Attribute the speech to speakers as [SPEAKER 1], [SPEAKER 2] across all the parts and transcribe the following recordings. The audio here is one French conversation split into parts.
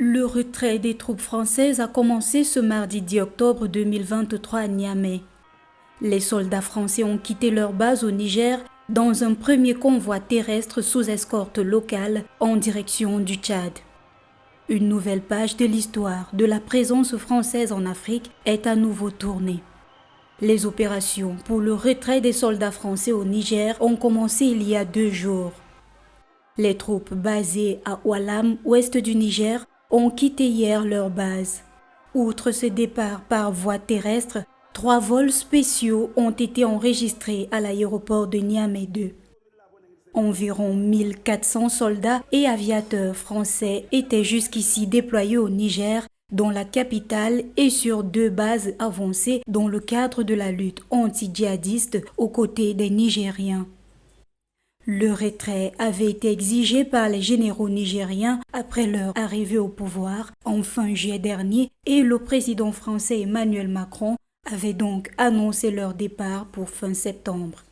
[SPEAKER 1] Le retrait des troupes françaises a commencé ce mardi 10 octobre 2023 à Niamey. Les soldats français ont quitté leur base au Niger dans un premier convoi terrestre sous escorte locale en direction du Tchad. Une nouvelle page de l'histoire de la présence française en Afrique est à nouveau tournée. Les opérations pour le retrait des soldats français au Niger ont commencé il y a 2 jours. Les troupes basées à Oualam, ouest du Niger, ont quitté hier leur base. Outre ce départ par voie terrestre, 3 vols spéciaux ont été enregistrés à l'aéroport de Niamey 2. Environ 1400 soldats et aviateurs français étaient jusqu'ici déployés au Niger, dans la capitale et sur 2 bases avancées dans le cadre de la lutte anti-djihadiste aux côtés des Nigériens. Le retrait avait été exigé par les généraux nigériens après leur arrivée au pouvoir en fin juillet dernier et le président français Emmanuel Macron avait donc annoncé leur départ pour fin septembre.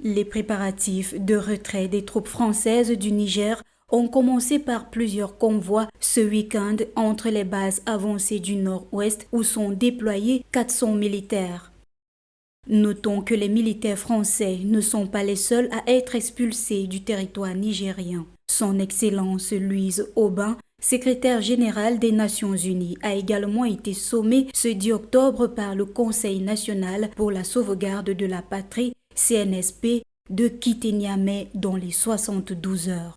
[SPEAKER 1] Les préparatifs de retrait des troupes françaises du Niger ont commencé par plusieurs convois ce week-end entre les bases avancées du nord-ouest où sont déployés 400 militaires. Notons que les militaires français ne sont pas les seuls à être expulsés du territoire nigérien. Son Excellence Louise Aubin, secrétaire générale des Nations Unies, a également été sommée ce 10 octobre par le Conseil national pour la sauvegarde de la patrie, CNSP, de quitter Niamey dans les 72 heures.